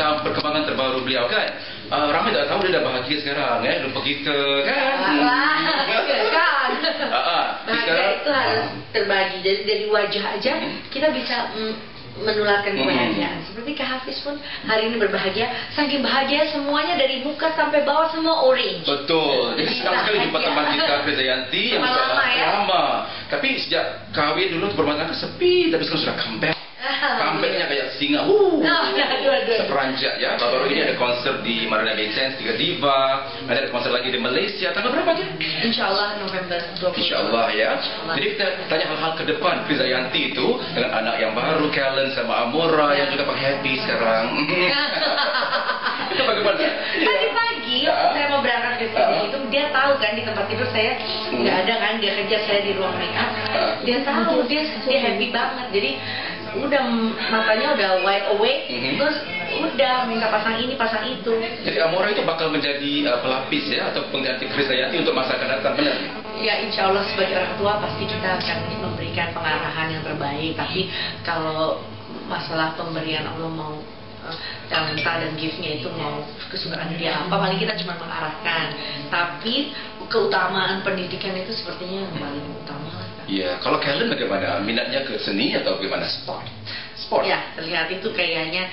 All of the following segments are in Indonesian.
tentang perkembangan terbaru beliau kan. Ramai tak tahu dia dah bahagia sekarang ya, lupa kita kan. Kan. Bahagia itu Kita harus terbagi. Jadi dari wajah aja kita bisa menularkan kebahagiaan. Seperti Kak Hafiz pun hari ini berbahagia, saking bahagia semuanya dari muka sampai bawah semua orange. betul. Jadi senang sekali jumpa teman kita Krisayanti yang Lama sudah ya. lama. Tapi sejak kahwin dulu berumah tangga sepi, tapi sekarang sudah comeback. Comebacknya kayak singa, seperanjak ya. Baru ini ada konser di Marina Bay Sands, 3 Diva. Ada konser lagi di Malaysia. Tanggal berapa aja? Insya Allah November 20. Insya Allah ya. Jadi kita tanya hal-hal ke depan Krisayanti itu dengan anak yang baru, Kellen sama Amora yang juga pakai happy sekarang. Itu bagaimana? Tadi pagi waktu saya mau berangkat ke sini itu dia tahu kan di tempat tidur saya nggak ada kan, dia kejar saya di ruang make up. Dia tahu, dia happy banget. Jadi udah matanya udah wide awake, terus udah minta pasang ini pasang itu. Jadi Amora itu bakal menjadi pelapis ya atau pengganti Krisayanti untuk masa akan datang, benar? Ya insya Allah sebagai orang tua pasti kita akan memberikan pengarahan yang terbaik. Tapi kalau masalah pemberian Allah mau talenta dan gift-nya itu mau kesukaan dia apa, paling kita cuma mengarahkan. Tapi keutamaan pendidikan itu sepertinya yang paling utama lah. Iya, kalau Kellen bagaimana? Minatnya ke seni atau bagaimana? Sport. Ya, terlihat itu kayaknya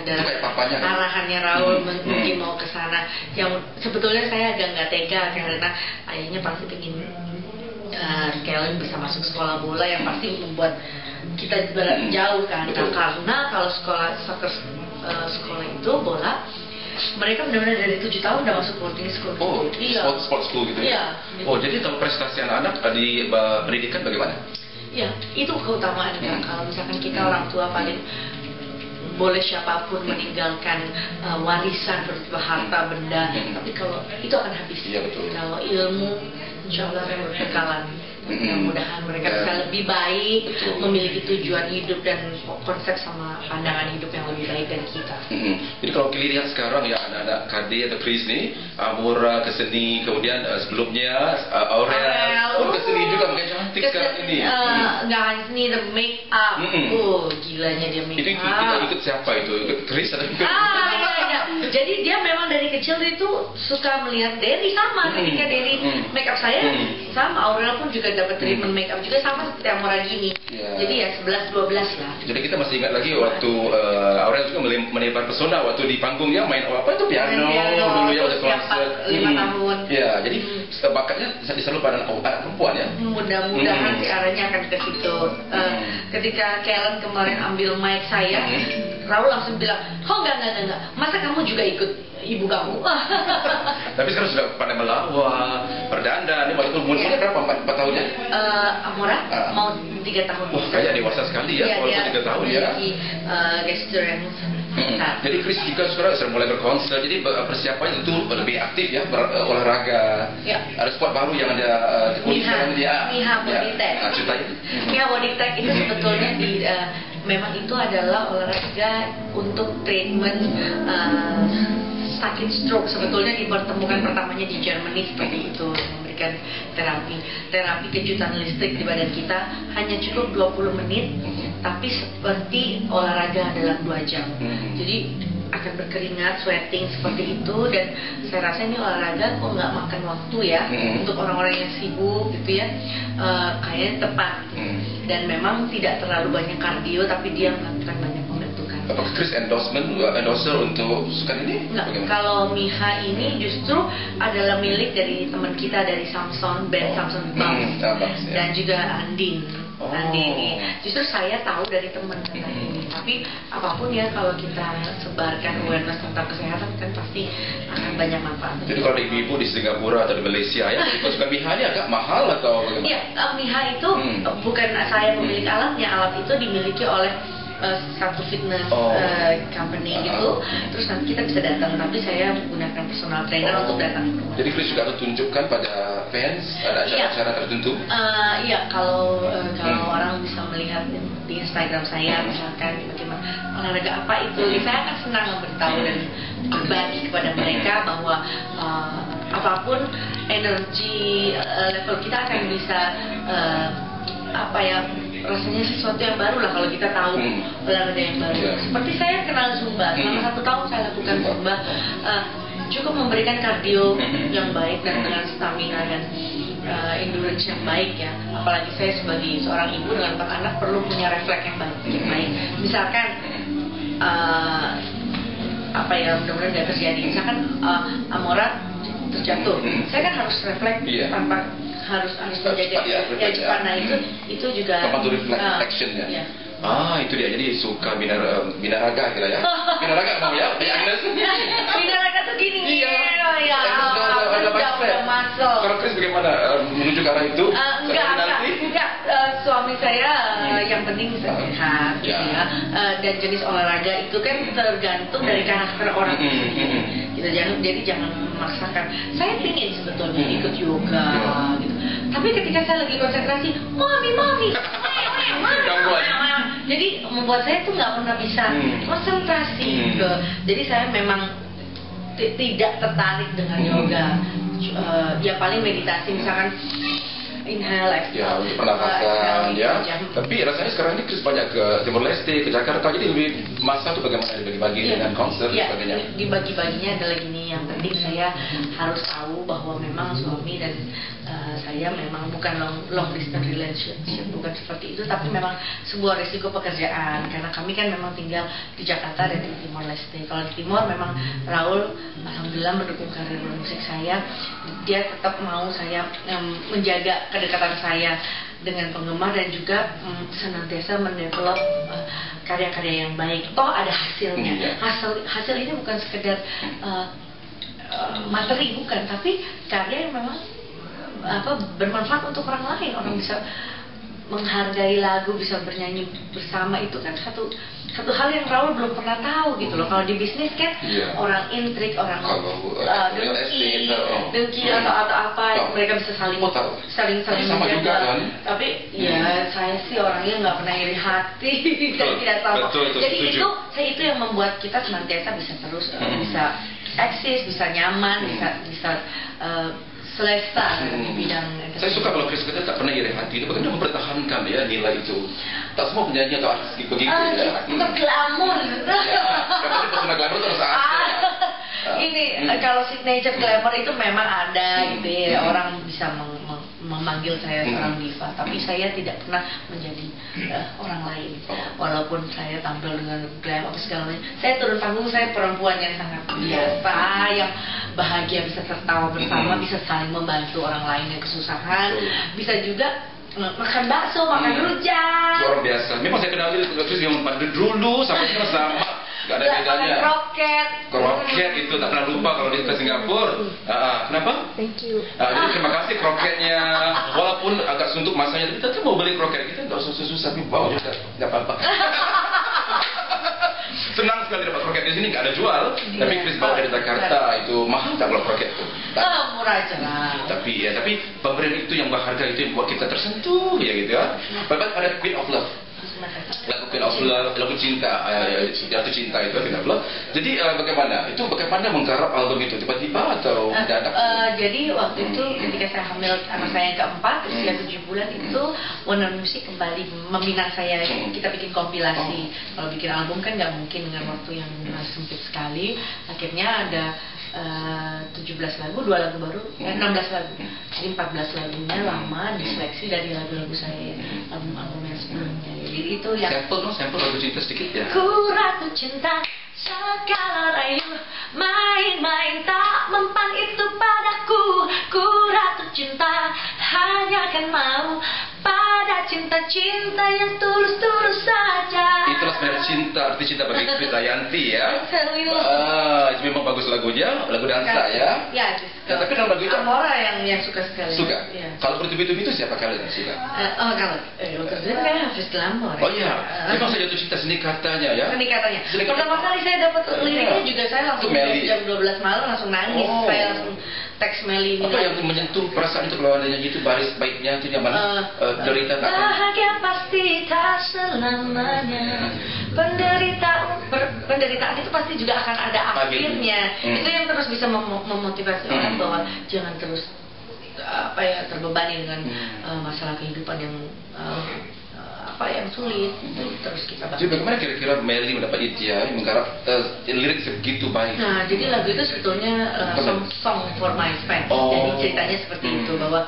Itu kayak papanya kan? arahannya Raul mungkin mau ke sana. Yang sebetulnya saya agak nggak tega karena ayahnya pasti pengen Kellen bisa masuk sekolah bola yang pasti membuat kita jauh kan. Nah, karena kalau sekolah itu bola, mereka benar-benar dari 7 tahun udah masuk boarding school. Oh, iya. sport school gitu ya? Iya. Oh, jadi kalau prestasi anak-anak di pendidikan bagaimana? Ya, itu keutamaan kan. Kalau misalkan kita orang tua paling boleh siapapun meninggalkan warisan berupa harta benda, tapi kalau itu akan habis. Iya, betul. Kalau ilmu, insya Allah akan berbekalan. Mudah-mudahan mereka bisa lebih baik, memiliki tujuan hidup dan konsep sama pandangan hidup yang lebih baik dari kita. Jadi kalau kita lihat sekarang ya anak-anak KD atau Chris nih, Amora ke seni, kemudian sebelumnya Aurel ke seni juga, makin cantik sekarang ini. Nggak hanya seni, the make up. Gilanya dia make Itu up. ikut siapa itu? Ikut Chris atau ikut? Iya. Jadi dia memang dari kecil itu suka melihat Derry sama. Ketika Derry make up saya sama, Aurel pun juga dapat treatment make up juga sama seperti Amora gini. Jadi ya 11-12 lah. Jadi kita masih ingat lagi waktu Aurel juga menebar pesona waktu di panggungnya main apa itu piano dulu ya waktu konser 5 tahun. Ya, jadi bakatnya selalu pada anak perempuan ya. Mudah-mudahan sih arahnya akan ke situ. Ketika Kellen kemarin ambil mic saya, Raul langsung bilang, "Oh enggak, masa kamu juga ikut ibu kamu?" Tapi sekarang sudah pada melawak, berdandan. Ini waktu umurnya berapa? 4 tahun ya? Amora mau 3 tahun. Wah, kayak dewasa sekali ya, walaupun 3 tahun ya. Gestur yang Jadi Chris juga sekarang sudah mulai berkonser, jadi persiapannya tentu lebih aktif ya, berolahraga. Ada sport baru yang ada Miha Body Tech. Miha Body Tech itu sebetulnya memang itu adalah olahraga untuk treatment sakit stroke. Sebetulnya dipertemukan pertamanya di Germany seperti itu, memberikan terapi kejutan listrik di badan kita hanya cukup 20 menit, tapi seperti olahraga dalam 2 jam. Jadi akan berkeringat, sweating seperti itu, dan saya rasa ini olahraga kok nggak makan waktu ya untuk orang-orang yang sibuk gitu ya, kayaknya tepat. Dan memang tidak terlalu banyak kardio, tapi dia melakukan banyak pembentukan. Apakah Chris endorser untuk sukan ini? Enggak, kalau Miha ini justru adalah milik dari teman kita dari Samson, band Samson Bumps, dan juga Andin. Andin, justru saya tahu dari teman ini. Tapi apapun ya, kalau kita sebarkan awareness tentang kesehatan kan pasti akan banyak manfaat. Jadi kalau ibu-ibu di Singapura atau di Malaysia ya, ikut sukan Miha ini agak mahal atau bagaimana? Iya, Miha itu bukan saya pemilik alatnya, alat itu dimiliki oleh satu fitness company gitu. Terus nanti kita bisa datang, tapi saya menggunakan personal trainer untuk datang ke rumah. Jadi Chris juga akan tunjukkan pada fans ada acara tertentu? Iya, kalau orang bisa melihat di Instagram saya misalkan bagaimana olahraga apa itu, saya akan senang memberitahu dan berbagi kepada mereka bahwa apapun energi level kita akan bisa rasanya sesuatu yang baru lah kalau kita tahu olahraga yang baru. Seperti saya kenal Zumba, selama 1 tahun saya lakukan Zumba, cukup memberikan kardio yang baik dan dengan stamina dan endurance yang baik ya. Apalagi saya sebagai seorang ibu dengan 4 anak perlu punya refleks yang baik. Misalkan apa ya, mudah-mudahan tidak terjadi. Misalkan Amora terjatuh, saya kan harus refleks tanpa harus menjaga ya cepat. Nah itu juga action ya. Itu dia, jadi suka binaraga kira ya. Binaraga mau ya, Agnes. Binaraga tuh gini. Iya. Udah masuk. Kalau Chris bagaimana menuju ke arah itu? Enggak. Suami saya yang penting sehat, gitu ya. Dan jenis olahraga itu kan tergantung dari karakter orang itu sendiri. Gitu. Jadi jangan memaksakan. Saya pingin sebetulnya ikut yoga, gitu. Tapi ketika saya lagi konsentrasi, mami. Jadi membuat saya tuh nggak pernah bisa konsentrasi jadi saya memang tidak tertarik dengan yoga. Ya paling meditasi, misalkan inhale, exhale, untuk pernafasan ya. Tapi rasanya sekarang ini Chris banyak ke Timor Leste, ke Jakarta, jadi lebih masa tuh bagaimana dibagi-bagi dengan konser dan sebagainya. Dibagi-baginya adalah gini, yang penting saya harus tahu bahwa memang suami dan saya memang bukan long distance relationship, bukan seperti itu, tapi memang sebuah risiko pekerjaan karena kami kan memang tinggal di Jakarta dan di Timor Leste. Kalau di Timor memang Raul alhamdulillah mendukung karir musik saya, dia tetap mau saya menjaga kedekatan saya dengan penggemar dan juga senantiasa mendevelop karya-karya yang baik. Toh ada hasilnya. Hasil ini bukan sekedar materi, bukan, tapi karya yang memang bermanfaat untuk orang lain. Orang bisa menghargai lagu, bisa bernyanyi bersama, itu kan satu hal yang Raul belum pernah tahu gitu loh. Kalau di bisnis kan orang intrik, orang dengki atau apa, mereka bisa saling menjaga. Kan? Tapi ya saya sih orangnya nggak pernah iri hati dan tidak tahu. Jadi itu yang membuat kita senantiasa bisa terus bisa eksis, bisa nyaman, bisa selesa di bidang. Saya suka kalau Chris kata tak pernah iri hati, itu bagaimana mempertahankan ya nilai itu. Tak semua penyanyi atau artis begitu ya. Itu glamor. Karena personal glamor itu harus ada. Ini kalau signature glamour itu memang ada gitu ya, orang bisa memanggil saya seorang diva, tapi saya tidak pernah menjadi orang lain. Walaupun saya tampil dengan glam apa segala macam, saya turun panggung, saya perempuan yang sangat biasa, yang bahagia, bisa tertawa bersama, bisa saling membantu orang lain yang kesusahan, bisa juga makan bakso, makan rujak. Luar biasa. Memang saya kenal dia terus yang pada dulu sampai sekarang sama. Gak ada bedanya. Kroket itu tak pernah lupa kalau dia ke Singapura. Kenapa? Thank you. Jadi terima kasih kroketnya. Walaupun agak suntuk masanya, tapi kita mau beli kroket, kita nggak usah susah-susah, tapi bawa juga nggak apa-apa. Senang sekali dapat kroket di sini, nggak ada jual. Tapi Chris bawa dari Jakarta, itu mahal tak kalau kroket itu? Murah aja lah. Tapi pemberian itu yang berharga, itu yang buat kita tersentuh ya gitu ya. Bapak ada Queen of Love. Lagu Queen of Love, lagu cinta, jatuh cinta itu Queen of Love. Jadi bagaimana menggarap album itu, tiba-tiba atau mendadak? Jadi waktu itu ketika saya hamil anak saya yang keempat, usia 7 bulan, itu Warner Music kembali meminang saya, kita bikin kompilasi. Kalau bikin album kan nggak mungkin dengan waktu yang sempit sekali. Akhirnya ada 17 lagu, 2 lagu baru, 16 lagu. Jadi 14 lagunya lama diseleksi dari lagu-lagu saya, album-album yang sebelumnya. Jadi itu yang sampel lagu cinta sedikit ya. Ku ratu cinta, segala rayu, main-main tak mempan itu padaku. Ku ratu cinta, hanya kan mau pada cinta-cinta yang tulus-tulus saja. Itulah sebenarnya cinta, arti cinta bagi Krisdayanti ya. Itu memang bagus lagunya, lagu dansa ya. Tapi dalam lagu itu Amora yang suka sekali. Suka. Kalau bertubi-tubi itu siapa kalian yang suka? Kalau bertubi kan Hafiz Glamor. Oh iya, memang saya jatuh cinta seni katanya ya. Seni katanya. Pertama kali saya dapat liriknya juga saya langsung jam 12 malam langsung nangis. Saya langsung teks Meli ini. Apa yang menyentuh perasaan itu kalau ada nyanyi itu baris baiknya itu yang mana? Derita tak? Bahagia pasti tak selamanya. Penderitaan itu pasti juga akan ada akhirnya. Itu yang terus bisa memotivasi orang bahwa jangan terus terbebani dengan masalah kehidupan yang apa yang sulit itu terus kita bantu. Jadi bagaimana kira-kira Melly mendapat ide menggarap lirik segitu baik? Nah, jadi lagu itu sebetulnya song for my fans. Jadi ceritanya seperti itu, bahwa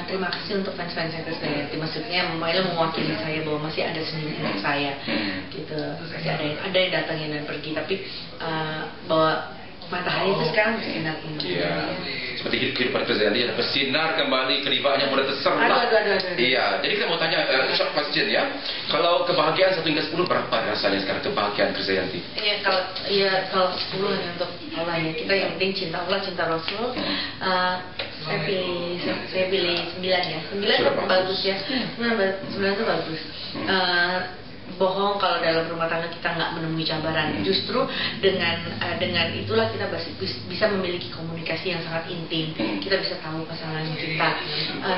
terima kasih untuk fans-fans yang Krisdayanti. Maksudnya Melly mewakili saya bahwa masih ada seni saya, gitu. Masih ada yang datangin dan pergi, tapi bahwa matahari itu sekarang bersinar kembali. Iya. Seperti kehidupan Krisdayanti ada bersinar kembali, keribaannya mulai terserlah. Iya. Jadi kita mau tanya short question ya. Kalau kebahagiaan 1 hingga 10 berapa rasanya sekarang kebahagiaan Krisdayanti? Kalau 10 hanya untuk Allah ya. Kita yang penting cinta Allah, cinta Rasul. Saya pilih 9 ya. 9 itu bagus ya. 9 itu bagus. Bohong kalau dalam rumah tangga kita nggak menemui cabaran. Justru dengan itulah kita bisa memiliki komunikasi yang sangat intim. Kita bisa tahu pasangan kita.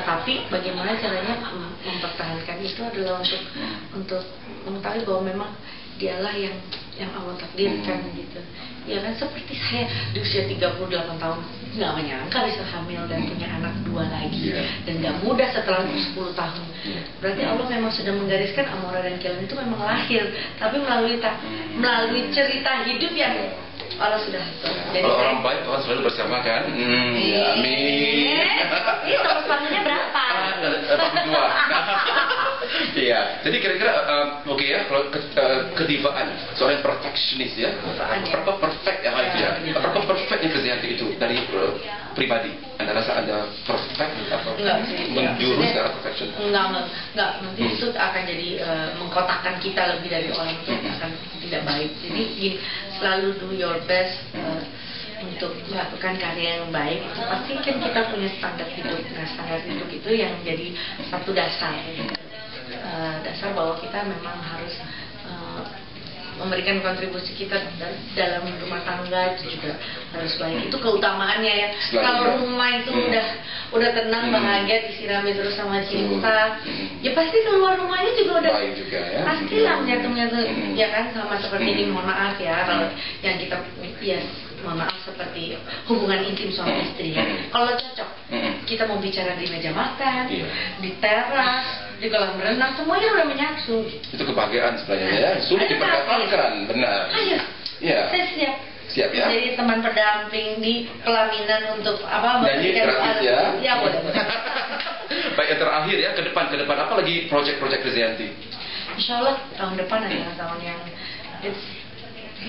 Tapi bagaimana caranya mempertahankan itu adalah untuk mengetahui bahwa memang dialah yang Allah takdirkan gitu. Ya kan, seperti saya di usia 38 tahun nggak menyangka bisa hamil dan punya anak 2 lagi, dan nggak mudah setelah 10 tahun. Berarti Allah memang sudah menggariskan Amora dan Kilan itu memang lahir, tapi melalui cerita hidup yang Allah sudah atur. Kalau orang baik Tuhan selalu bersama kan? Ya, amin. Ini nomor sepatunya berapa? 82. Iya, jadi kira-kira oke ya, kalau kedivaan seorang perfectionist ya, berapa perfect ya itu ya, berapa perfectnya Krisdayanti itu dari pribadi? Anda rasa ada perfect atau menjurus ke arah perfection? Enggak, nanti itu akan jadi mengkotakkan kita lebih dari orang itu akan tidak baik. Jadi selalu do your best untuk melakukan karya yang baik. Pasti kan kita punya standar hidup. Nah, standar hidup itu yang jadi satu dasar. Dasar bahwa kita memang harus memberikan kontribusi kita dalam rumah tangga itu juga harus baik. Itu keutamaannya ya. Kalau rumah itu udah tenang, bahagia, disirami terus sama cinta, ya pasti keluar rumahnya juga udah baik juga ya. Pastilah menyatu ya kan, sama seperti ini. Mohon maaf ya kalau yang kita mohon maaf seperti hubungan intim suami istri ya. Kalau cocok, kita mau bicara di meja makan, di teras, di kolam renang, semuanya udah menyatu. Itu kebahagiaan sebenarnya ya. Sulit diperkatakan, benar. Ayo, saya siap. Siap ya. Jadi teman pendamping di pelaminan untuk apa? Nyanyi gratis ya. Ya boleh. Baik, yang terakhir ya, ke depan apa lagi proyek-proyek Krisdayanti? Insya Allah tahun depan adalah tahun yang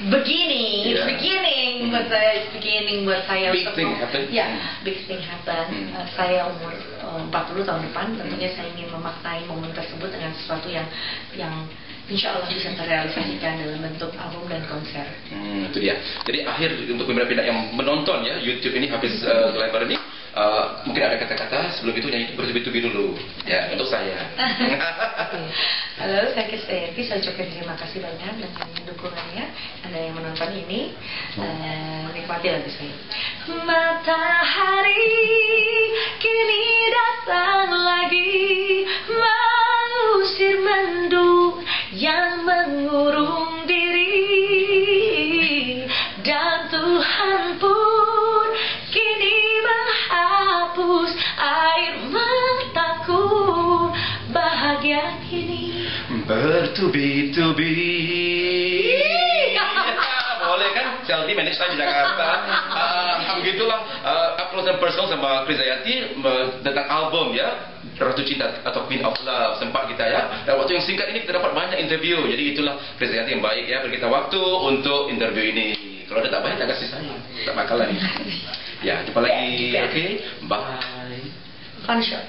beginning buat saya. Big thing happen. Ya, big thing happen. Saya umur 40 tahun depan, tentunya saya ingin memaknai momen tersebut dengan sesuatu yang insya Allah bisa terrealisasikan dalam bentuk album dan konser. Itu dia. Jadi akhir untuk pimpinan yang menonton ya YouTube ini habis lebar ini, mungkin ada kata-kata sebelum itu nyanyi bertubi-tubi dulu ya untuk saya. Halo, saya Krisdayanti. Saya ucapkan terima kasih banyak dengan dukungannya Anda yang menonton ini. Nikmati lagu saya. Matahari kini datang lagi mengusir mendung yang mengurung diri, dan Tuhan pun kini menghapus air mataku. Bahagia kini bertubi-tubi. Boleh kan? Seldi manage di Jakarta. Begitulah upload personal sama Krisdayanti tentang album ya, Ratu Cinta atau Queen of Love sempat kita ya. Dan waktu yang singkat ini kita dapat banyak interview. Jadi itulah Krisdayanti yang baik ya, beri kita waktu untuk interview ini. Kalau ada tak baik tak kasih saya, tak bakal lagi. Ya, jumpa lagi. Oke, bye. Fun show.